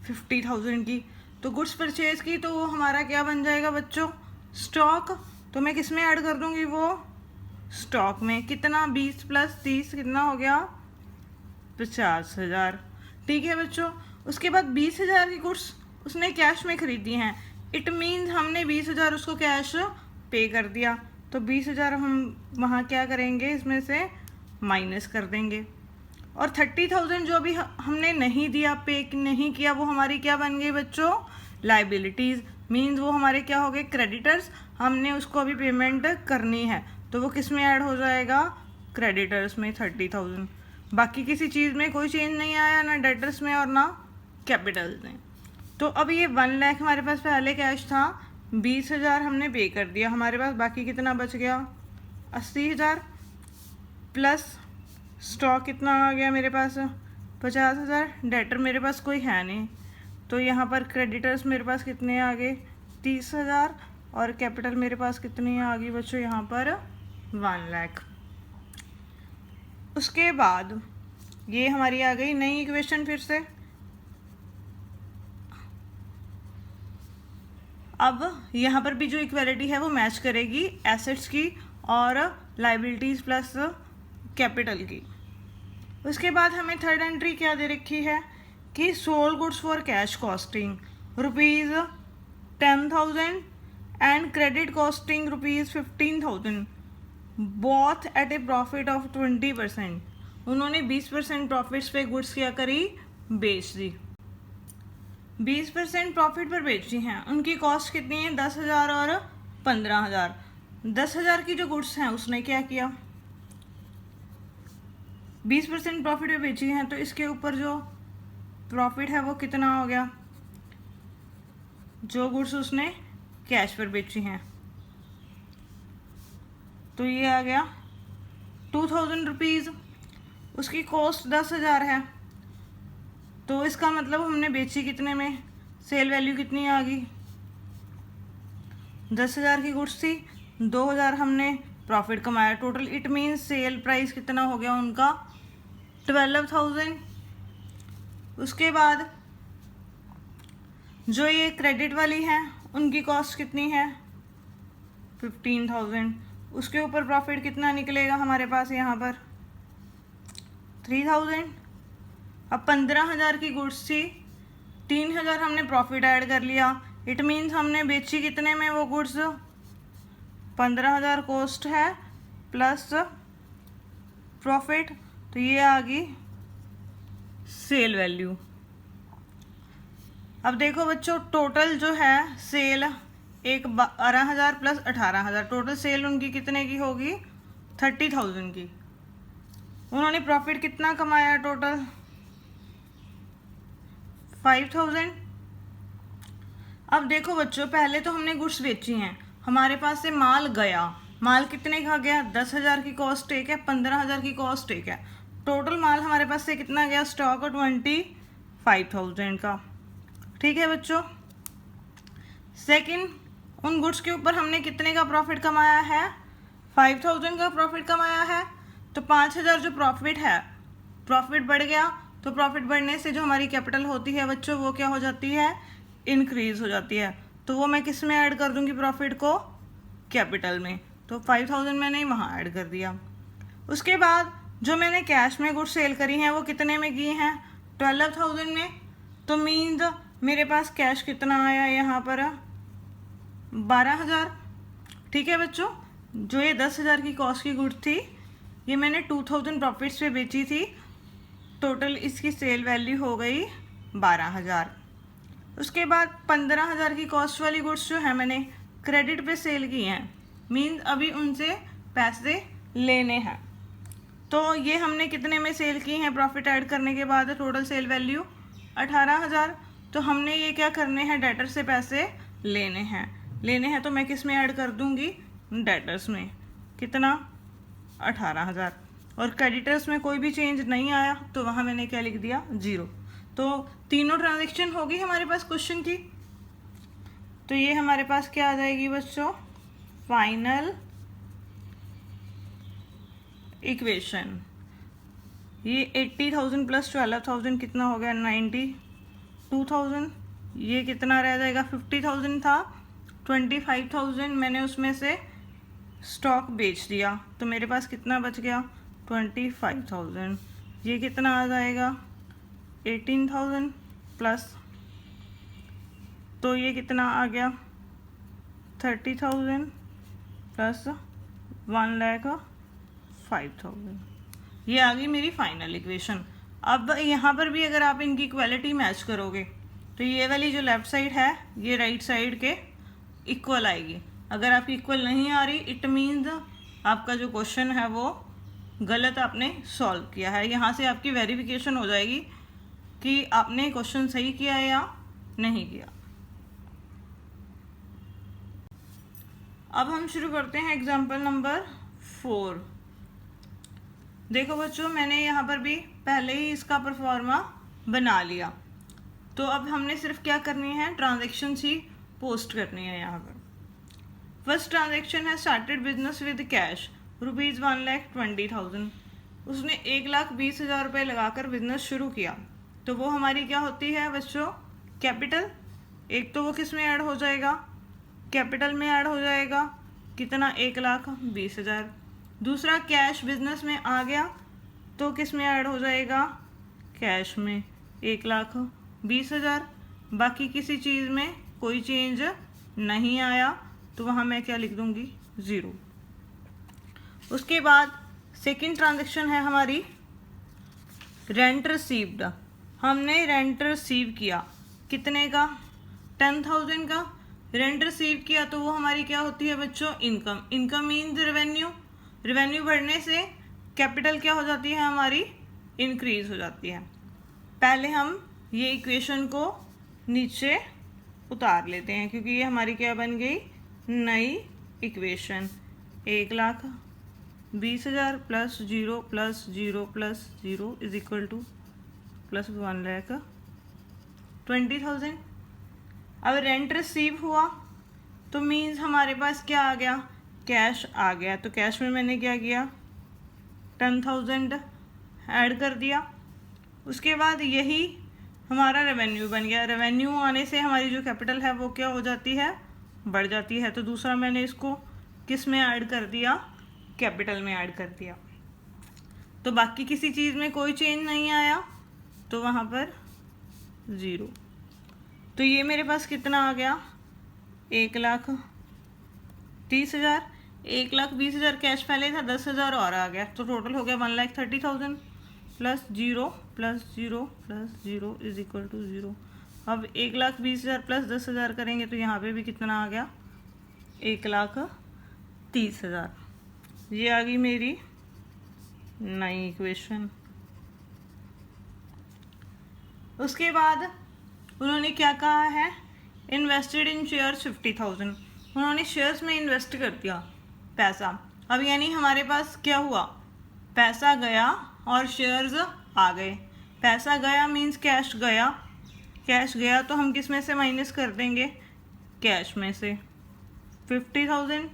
50,000 की। तो गुड्स परचेज की तो वो हमारा क्या बन जाएगा बच्चों, स्टॉक। तो मैं किस में ऐड कर दूंगी, वो स्टॉक में। कितना 20 प्लस 30 कितना हो गया 50,000। ठीक है बच्चों। उसके बाद 20,000 की गुड्स उसने कैश में खरीदी हैं। इट मीन्स हमने 20,000 उसको कैश पे कर दिया, तो 20,000 हम वहाँ क्या करेंगे, इसमें से माइनस कर देंगे। और 30,000 जो भी हमने नहीं दिया, पे नहीं किया, वो हमारी क्या बन गई बच्चों, लाइबिलिटीज़। मीन्स वो हमारे क्या हो गए, क्रेडिटर्स। हमने उसको अभी पेमेंट करनी है, तो वो किस में ऐड हो जाएगा, क्रेडिटर्स में 30,000। बाकी किसी चीज़ में कोई चेंज नहीं आया, ना डेटर्स में और ना कैपिटल में। तो अब ये 1 लाख हमारे पास पहले कैश था, 20,000 हमने पे कर दिया, हमारे पास बाकी कितना बच गया 80,000 प्लस स्टॉक कितना आ गया मेरे पास 50,000। डेटर मेरे पास कोई है नहीं, तो यहाँ पर क्रेडिटर्स मेरे पास कितने आ गए 30,000 और कैपिटल मेरे पास कितनी आ गई बच्चों यहाँ पर 1 लाख। उसके बाद ये हमारी आ गई नई इक्वेशन। फिर से अब यहाँ पर भी जो इक्वालिटी है वो मैच करेगी एसेट्स की और लाइबिलिटीज़ प्लस कैपिटल की। उसके बाद हमें थर्ड एंट्री क्या दे रखी है कि sold goods for cash costing rupees 10,000 and credit costing rupees 15,000 both at A profit of 20%। उन्होंने 20% प्रॉफिट्स पे गुड्स क्या करी, बेच दी। 20% प्रॉफिट पर बेची हैं। उनकी कॉस्ट कितनी है 10,000 और 15,000। 10,000 की जो गुड्स हैं उसने क्या किया 20% प्रॉफिट पे बेची हैं, तो इसके ऊपर जो प्रॉफिट है वो कितना हो गया, जो गुड्स उसने कैश पर बेची हैं, तो ये आ गया 2,000 रुपीज़। उसकी कॉस्ट 10,000 है, तो इसका मतलब हमने बेची कितने में, सेल वैल्यू कितनी आ गई 10,000 की गुड्स थी, 2,000 हमने प्रॉफिट कमाया total. It means sale price कितना हो गया उनका 12,000। उसके बाद जो ये क्रेडिट वाली हैं उनकी कॉस्ट कितनी है 15,000। उसके ऊपर प्रॉफिट कितना निकलेगा हमारे पास यहाँ पर 3,000। अब 15,000 की गुड्स थी, 3,000 हमने प्रॉफिट ऐड कर लिया। इट मीन्स हमने बेची कितने में वो गुड्स 15,000 कॉस्ट है प्लस प्रॉफिट, तो ये आ गई सेल वैल्यू। अब देखो बच्चों टोटल जो है सेल 12,000 प्लस 18,000, टोटल सेल उनकी कितने की होगी 30,000 की। उन्होंने प्रॉफिट कितना कमाया टोटल 5,000। अब देखो बच्चों पहले तो हमने गुड्स बेची हैं, हमारे पास से माल गया, माल कितने का गया 10,000 की कॉस्ट एक है, 15,000 की कॉस्ट एक है, टोटल माल हमारे पास से कितना गया स्टॉक 25,000 का। ठीक है बच्चों। सेकंड, उन गुड्स के ऊपर हमने कितने का प्रॉफिट कमाया है 5,000 का प्रॉफिट कमाया है, तो 5,000 जो प्रॉफिट है, प्रॉफिट बढ़ गया, तो प्रॉफिट बढ़ने से जो हमारी कैपिटल होती है बच्चों वो क्या हो जाती है इंक्रीज हो जाती है, तो वो मैं किस में ऐड कर दूंगी प्रॉफिट को कैपिटल में, तो 5,000 मैंने वहाँ ऐड कर दिया। उसके बाद जो मैंने कैश में गुड्स सेल करी हैं वो कितने में की हैं 12,000 में, तो मीन्स मेरे पास कैश कितना आया यहाँ पर 12,000। ठीक है बच्चों, जो ये 10,000 की कॉस्ट की गुड्स थी ये मैंने 2,000 प्रॉफिट्स पे बेची थी, टोटल इसकी सेल वैल्यू हो गई 12,000। उसके बाद 15,000 की कॉस्ट वाली गुड्स जो है मैंने क्रेडिट पे सेल की हैं, मीन्स अभी उनसे पैसे लेने हैं। तो ये हमने कितने में सेल की हैं प्रॉफिट ऐड करने के बाद? Total sale value 18,000। तो हमने ये क्या करने हैं? डेटर से पैसे लेने हैं तो मैं किस में ऐड कर दूंगी? डेटर्स में। कितना? 18,000। और क्रेडिटर्स में कोई भी चेंज नहीं आया तो वहाँ मैंने क्या लिख दिया? 0। तो तीनों ट्रांजेक्शन होगी हमारे पास क्वेश्चन की। तो ये हमारे पास क्या आ जाएगी बच्चों? Final equation. ये 80,000 प्लस 12,000 कितना हो गया? 92,000। ये कितना रह जाएगा? 50,000 था, 25,000 मैंने उसमें से स्टॉक बेच दिया तो मेरे पास कितना बच गया? 25,000। ये कितना आ जाएगा? 18,000 प्लस, तो ये कितना आ गया? 30,000 प्लस 1,05,000। ये आ गई मेरी फाइनल इक्वेशन। अब यहाँ पर भी अगर आप इनकी इक्वालिटी मैच करोगे तो ये वाली जो लेफ़्ट साइड है ये राइट साइड के इक्वल आएगी। अगर आपकी इक्वल नहीं आ रही इट मीन्स आपका जो क्वेश्चन है वो गलत आपने सॉल्व किया है। यहाँ से आपकी वेरिफिकेशन हो जाएगी कि आपने क्वेश्चन सही किया या नहीं किया। अब हम शुरू करते हैं एग्जाम्पल नंबर 4। देखो बच्चों, मैंने यहाँ पर भी पहले ही इसका परफॉर्मा बना लिया। तो अब हमने सिर्फ क्या करनी है? ट्रांजेक्शन ही पोस्ट करनी है यहाँ पर। फर्स्ट ट्रांजेक्शन है started business with cash rupees 1,20,000। उसने 1,20,000 रुपये लगाकर बिजनेस शुरू किया। तो वो हमारी क्या होती है बच्चों? कैपिटल। एक तो वो किस में ऐड हो जाएगा? कैपिटल में ऐड हो जाएगा। कितना? 1,20,000। दूसरा कैश बिजनेस में आ गया तो किस में ऐड हो जाएगा? कैश में 1,20,000। बाकी किसी चीज़ में कोई चेंज नहीं आया तो वहाँ मैं क्या लिख दूंगी? 0। उसके बाद सेकंड ट्रांजैक्शन है हमारी रेंट रिसीव्ड। हमने रेंट रिसीव किया कितने का? 10,000 का रेंट रिसीव किया। तो वो हमारी क्या होती है बच्चों? Income. Income means revenue. Revenue बढ़ने से कैपिटल क्या हो जाती है हमारी? इंक्रीज हो जाती है। पहले हम ये इक्वेशन को नीचे उतार लेते हैं क्योंकि ये हमारी क्या बन गई? नई equation. 1,20,000 plus 0 plus 0 plus 0 is equal two plus 1,20,000। अब रेंट रिसीव हुआ तो मीन्स हमारे पास क्या आ गया? कैश आ गया। तो कैश में मैंने क्या किया? 10,000 ऐड कर दिया। उसके बाद यही हमारा रेवेन्यू बन गया। रेवेन्यू आने से हमारी जो कैपिटल है वो क्या हो जाती है? बढ़ जाती है। तो दूसरा मैंने इसको किस में ऐड कर दिया? कैपिटल में ऐड कर दिया। तो बाकी किसी चीज़ में कोई चेंज नहीं आया तो वहाँ पर 0। तो ये मेरे पास कितना आ गया? 1,30,000। 1,20,000 कैश पहले था, 10,000 और आ गया तो टोटल हो गया 1,30,000 plus 0 plus 0 plus 0 is equal to 0। अब 1,20,000 प्लस 10,000 करेंगे तो यहाँ पे भी कितना आ गया? 1,30,000। ये आ गई मेरी नई इक्वेशन। उसके बाद उन्होंने क्या कहा है? Invested in shares 50,000। उन्होंने शेयर्स में इन्वेस्ट कर दिया पैसा। अब यानी हमारे पास क्या हुआ? पैसा गया और शेयर्स आ गए। पैसा गया मीन्स कैश गया। कैश गया तो हम किस में से माइनस कर देंगे? कैश में से 50,000।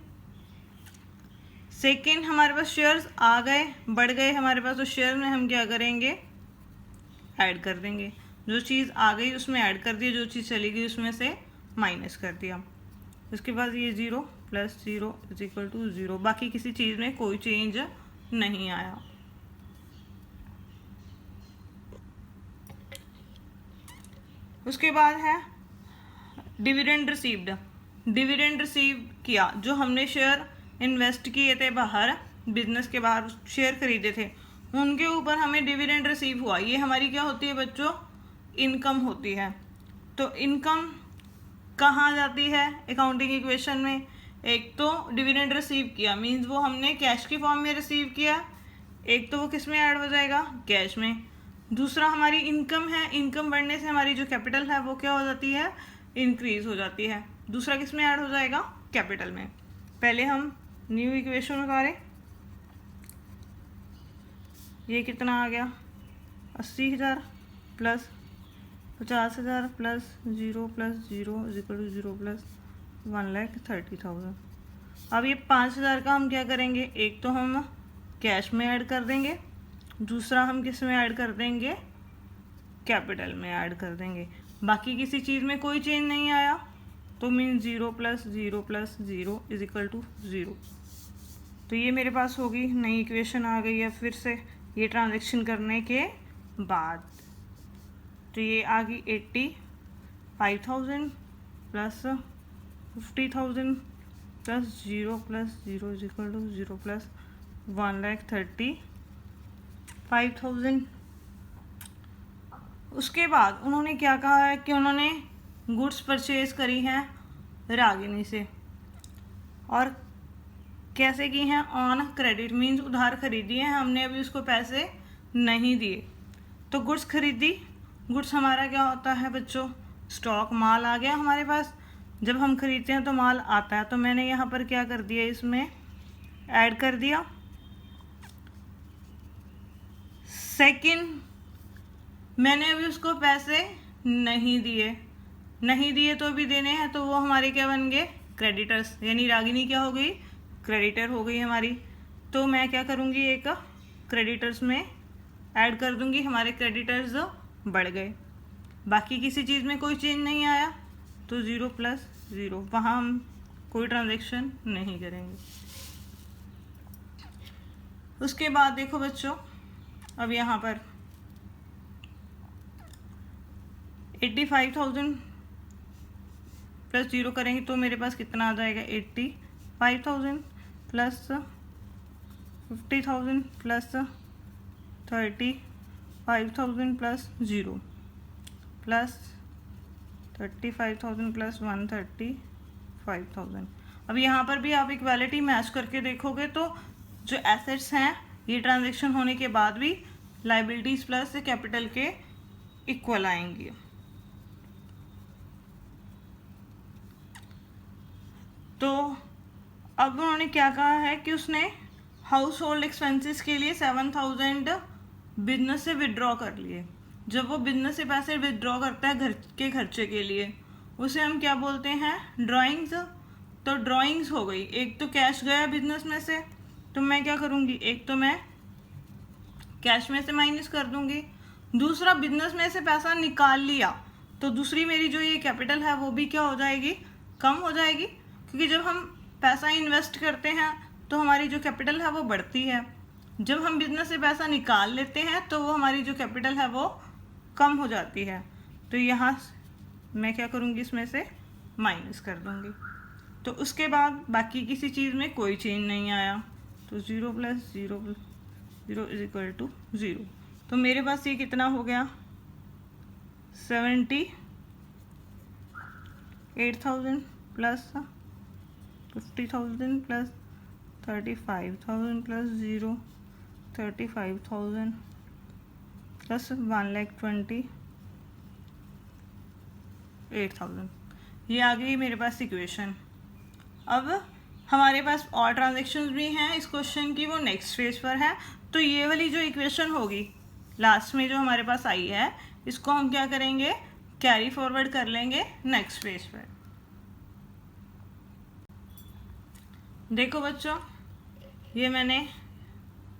सेकेंड हमारे पास शेयर्स आ गए, बढ़ गए हमारे पास, तो शेयर में हम क्या करेंगे? ऐड कर देंगे। जो चीज़ आ गई उसमें ऐड कर दिया, जो चीज़ चली गई उसमें से माइनस कर दिया। उसके बाद ये 0 प्लस 0 इज इक्वल टू 0। बाकी किसी चीज़ में कोई चेंज नहीं आया। उसके बाद है डिविडेंड रिसीव्ड। डिविडेंड रिसीव किया। जो हमने शेयर इन्वेस्ट किए थे बाहर, बिजनेस के बाहर शेयर खरीदे थे, उनके ऊपर हमें डिविडेंड रिसीव हुआ। ये हमारी क्या होती है बच्चों? इनकम होती है। तो इनकम कहाँ जाती है अकाउंटिंग इक्वेशन में? एक तो डिविडेंड रिसीव किया, मीन्स वो हमने कैश की फॉर्म में रिसीव किया, एक तो वो किस में ऐड हो जाएगा? कैश में। दूसरा हमारी इनकम है, इनकम बढ़ने से हमारी जो कैपिटल है वो क्या हो जाती है? इंक्रीज हो जाती है। दूसरा किस में ऐड हो जाएगा? कैपिटल में। पहले हम न्यू इक्वेशन उतारें, ये कितना आ गया? 80,000 प्लस 50,000 प्लस 0 प्लस 0 0 प्लस 1,30,000। अब ये 5,000 का हम क्या करेंगे? एक तो हम कैश में ऐड कर देंगे, दूसरा हम किस में ऐड कर देंगे? कैपिटल में ऐड कर देंगे। बाकी किसी चीज़ में कोई चेंज नहीं आया, तो mean 0 plus 0 plus 0 is equal to 0। तो ये मेरे पास होगी नई इक्वेशन आ गई है फिर से ये ट्रांजैक्शन करने के बाद। तो ये आ गई 85,000 plus 50,000 plus 0 is equal to 0 plus 1,35,000। उसके बाद उन्होंने क्या कहा है कि उन्होंने गुड्स परचेज करी हैं रागिनी से, और कैसे की हैं? ऑन क्रेडिट, मीन्स उधार खरीदी है हमने, अभी उसको पैसे नहीं दिए। तो गुड्स खरीदी, गुड्स हमारा क्या होता है बच्चों? स्टॉक, माल आ गया हमारे पास। जब हम खरीदते हैं तो माल आता है, तो मैंने यहाँ पर क्या कर दिया? इसमें ऐड कर दिया। सेकंड, मैंने अभी उसको पैसे नहीं दिए तो अभी देने हैं, तो वो हमारे क्या बन गए? क्रेडिटर्स, यानी रागिनी क्या हो गई? क्रेडिटर हो गई हमारी। तो मैं क्या करूँगी? एक क्रेडिटर्स में ऐड कर दूँगी, हमारे क्रेडिटर्स बढ़ गए। बाकी किसी चीज़ में कोई चेंज नहीं आया, तो 0 प्लस 0, वहाँ हम कोई ट्रांजैक्शन नहीं करेंगे। उसके बाद देखो बच्चों, अब यहाँ पर 85,000 प्लस 0 करेंगे तो मेरे पास कितना आ जाएगा? 85,000 plus 50,000 plus 35,000 plus 0 plus 35,000 plus 135,000। अब यहाँ पर भी आप इक्वालिटी मैच करके देखोगे तो जो एसेट्स हैं ये ट्रांजैक्शन होने के बाद भी लाइबिलिटीज प्लस कैपिटल के इक्वल आएंगी। तो अब उन्होंने क्या कहा है कि उसने हाउस होल्ड एक्सपेंसेस के लिए 7,000 बिजनेस से विड्रॉ कर लिए। जब वो बिजनेस से पैसे विड्रॉ करता है घर के खर्चे के लिए, उसे हम क्या बोलते हैं? ड्राइंग्स। तो ड्राइंग्स हो गई, एक तो कैश गया बिजनेस में से, तो मैं क्या करूँगी? एक तो मैं कैश में से माइनस कर दूँगी, दूसरा बिजनेस में से पैसा निकाल लिया, तो दूसरी मेरी जो ये कैपिटल है वो भी क्या हो जाएगी? कम हो जाएगी, क्योंकि जब हम पैसा इन्वेस्ट करते हैं तो हमारी जो कैपिटल है वो बढ़ती है। जब हम बिजनेस से पैसा निकाल लेते हैं तो वो हमारी जो कैपिटल है वो कम हो जाती है। तो यहाँ मैं क्या करूँगी? इसमें से माइनस कर दूँगी। तो उसके बाद बाकी किसी चीज़ में कोई चेंज नहीं आया, तो 0 प्लस 0 इज इक्वल टू 0। तो मेरे पास ये कितना हो गया? 78,000 प्लस 50,000 प्लस 35,000 प्लस 0 35,000 प्लस 1,28,000। ये आ गई मेरे पास इक्वेशन। अब हमारे पास और ट्रांजैक्शंस भी हैं इस क्वेश्चन की, वो नेक्स्ट फेज पर है। तो ये वाली जो इक्वेशन होगी लास्ट में जो हमारे पास आई है, इसको हम क्या करेंगे? कैरी फॉरवर्ड कर लेंगे नेक्स्ट पेज पर। देखो बच्चों, ये मैंने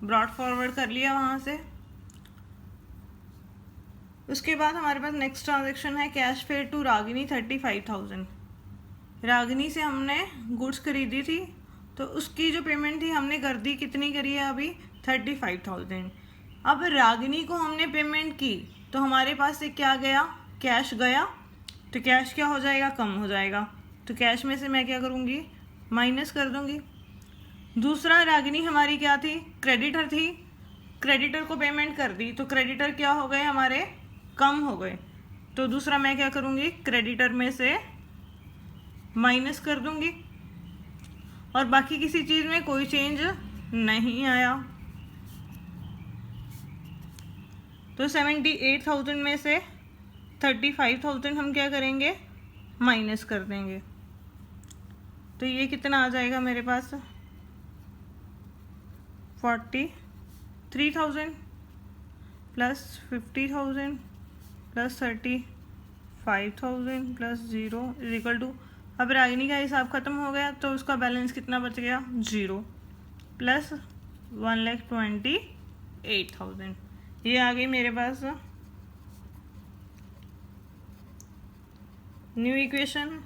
ब्रॉड फॉरवर्ड कर लिया वहाँ से। उसके बाद हमारे पास नेक्स्ट ट्रांजैक्शन है cash paid to Ragini 35,000। Ragini से हमने गुड्स खरीदी थी, तो उसकी जो पेमेंट थी हमने कर दी। कितनी करी है अभी? 35,000। अब रागिनी को हमने पेमेंट की तो हमारे पास से क्या गया? कैश गया। तो कैश क्या हो जाएगा? कम हो जाएगा। तो कैश में से मैं क्या करूँगी? माइनस कर दूँगी। दूसरा, रागिनी हमारी क्या थी? क्रेडिटर थी। क्रेडिटर को पेमेंट कर दी तो क्रेडिटर क्या हो गए? हमारे कम हो गए। तो दूसरा मैं क्या करूँगी? क्रेडिटर में से माइनस कर दूंगी और बाकी किसी चीज़ में कोई चेंज नहीं आया। तो 78,000 में से 35,000 हम क्या करेंगे, माइनस कर देंगे। तो ये कितना आ जाएगा मेरे पास, 43,000 plus 50,000 plus 35,000 plus 0 is equal to, अब रागिनी का हिसाब ख़त्म हो गया तो उसका बैलेंस कितना बच गया, 0 प्लस 1,28,000। ये आ गई मेरे पास न्यू इक्वेशन।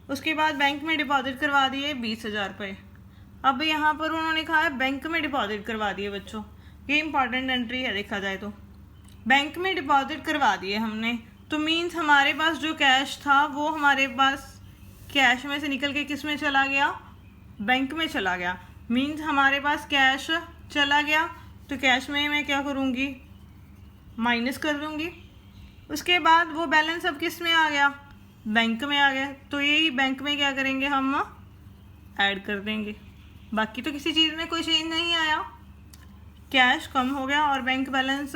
उसके बाद बैंक में डिपॉजिट करवा दिए 20,000 रुपये। अब यहाँ पर उन्होंने कहा है बैंक में डिपॉजिट करवा दिए बच्चों, ये इंपॉर्टेंट एंट्री है देखा जाए तो। बैंक में डिपॉजिट करवा दिए हमने, तो मीन्स हमारे पास जो कैश था वो हमारे पास कैश में से निकल के किस में चला गया, बैंक में चला गया। मीन्स हमारे पास कैश चला गया, तो कैश में मैं क्या करूँगी, माइनस कर दूँगी। उसके बाद वो बैलेंस अब किस में आ गया, बैंक में आ गया, तो यही बैंक में क्या करेंगे हम, ऐड कर देंगे। बाकी तो किसी चीज़ में कोई चेंज नहीं आया, कैश कम हो गया और बैंक बैलेंस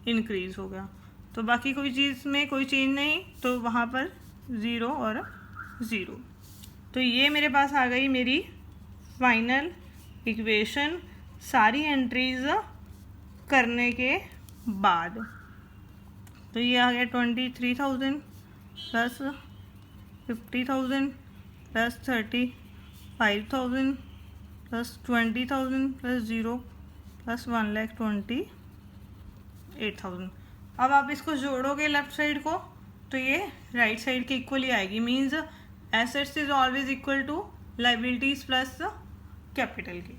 इंक्रीज़ हो गया। तो बाकी कोई चीज़ में कोई चेंज नहीं, तो वहाँ पर 0 और 0। तो ये मेरे पास आ गई मेरी फाइनल इक्वेशन सारी एंट्रीज करने के बाद। तो ये आ गया 23,000 plus 50,000 plus 35,000 plus 20,000 plus 0 plus 1,28,000। अब आप इसको जोड़ोगे लेफ्ट साइड को तो ये राइट साइड के इक्वली आएगी। Means assets is always equal to liabilities plus capital की।